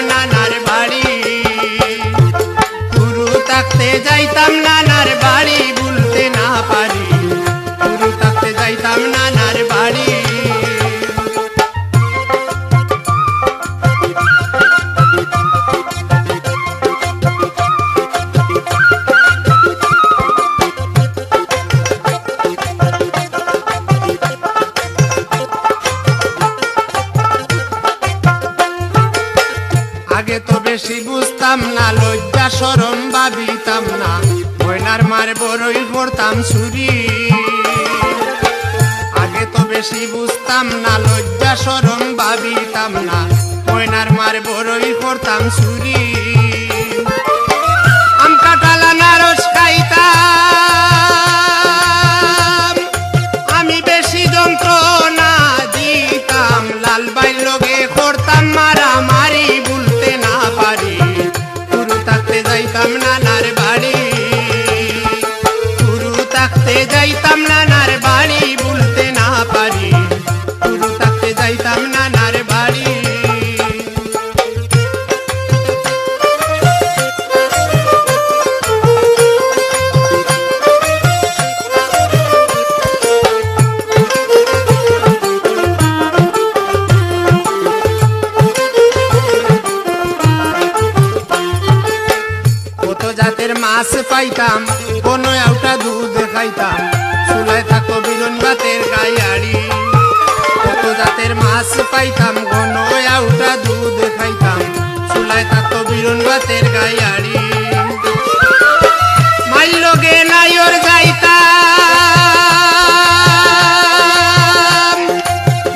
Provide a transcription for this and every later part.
নানার বাড়ি, গুরু থাকতে যাইতাম নানার বাড়ি, ভুলতে না পারি, গুরু থাকতে যাইতাম নানার বাড়ি। আগে তো বেশি বুঝতাম না, লজ্জা শরম ভাবিতাম না, ময়নার মার বড়ই করতাম চুরি। আগে তো বেশি বুঝতাম না, লজ্জা শরম ভাবিতাম না, ময়নার মার বড়ই করতাম চুরি। আম কাঁঠাল আনারস খাইতাম, আমি বেশি যন্ত্রণা দিতাম, লাল বাইর লগে করতাম মারামারি, ভুলতে না পারি, গুরু থাকতে যাইতাম নানার বাড়ি, গুরু থাকতে যাইতাম নানার বাড়ি, ভুলতে না পারি, গুরু থাকতে যাইতাম নানার বাড়ি। জাতের মাছ পাইতাম, কোনো একটা দুধ খাইতাম, চুলায় থাকো বিরন ভাতের গায়াড়ি। কত জাতের মাছ পাইতাম, কোনো একটা দুধ খাইতাম, চুলায় থাকো বিরন ভাতের গায়াড়ি। মাইল লগে নাইর যাইতাম,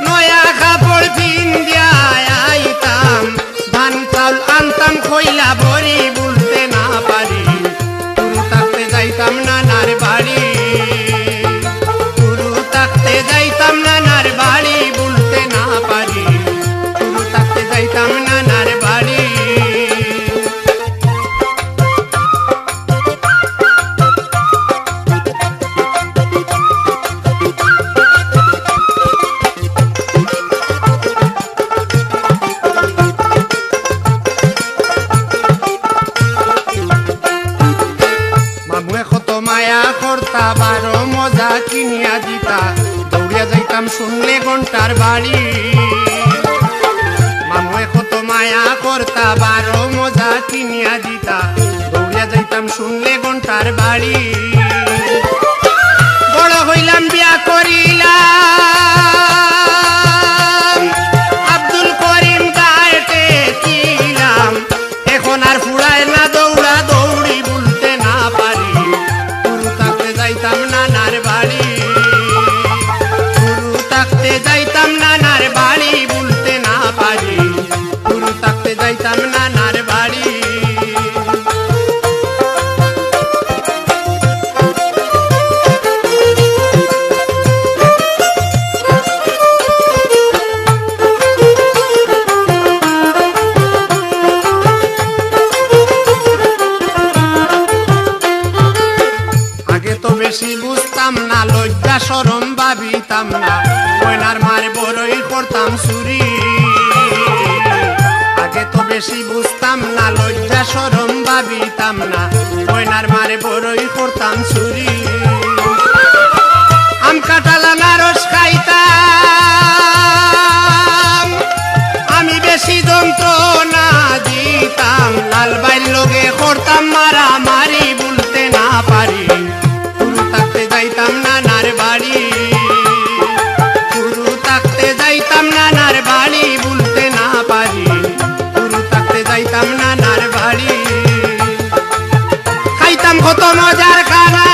নয়া কাপড় পিন্দিয়া আইতাম, ধান চাউল আনতাম খইলা ভরি, ভুলতে না পারি, গুরু থাকতে যাইতাম নানার বাড়ি, গুরু থাকতে যাইতাম নানার বাড়ি, ভুলতে না পারি, গুরু থাকতে যাইতাম নানার বাড়ি। মামুয়ে কত মায়া করতা, বারো মজা কিনিয়া দিতা, দৌড়িয়া যাইতাম শুনলে ঘন্টার বাড়ি। মামুয়ে কত মায়া করতা, বারো মজা কিনিয়া দিতা, দৌড়িয়া যাইতাম শুনলে ঘন্টার বাড়ি। বড় হইলাম বিয়া করিলাম, আব্দুল করিম গায়েতে ছিলাম, এখন আর ফুড়ায় না দৌড়া দৌড়ি, ভুলতে না পারি, গুরু থাকতে যাইতাম নানার বাড়ি, গুরু থাকতে যাইতাম নানার বাড়ি, ভুলতে না পারি, গুরু থাকতে যাইতাম নানার বাড়ি। আগে তো বেশি বুঝতাম না, লজ্জা শরম ভাবিতাম না, ময়নার মার বড়ই করতাম চুরি। আগে তো বেশি বুঝতাম না, লজ্জা শরম ভাবিতাম না, ময়নার মার বড়ই করতাম চুরি। আম কাঁঠাল আনারস খাইতাম, আমি বেশি যন্ত্রণা দিতাম, লাল বাইর লগে করতাম মারামারি, ভুলতে না পারি, গুরু থাকতে যাইতাম নানার বাড়ি, গুরু থাকতে যাইতাম নানার বাড়ি, ভুলতে না পারি, গুরু থাকতে যাইতাম নানার বাড়ি। খাইতাম কত মজার খানা,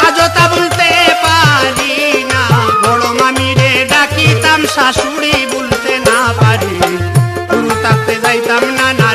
আজও তা বলতে পারি না, বড় মামিরে ডাকিতাম শাশুড়ি, ভুলতে না পারি, গুরু থাকতে যাইতাম নানা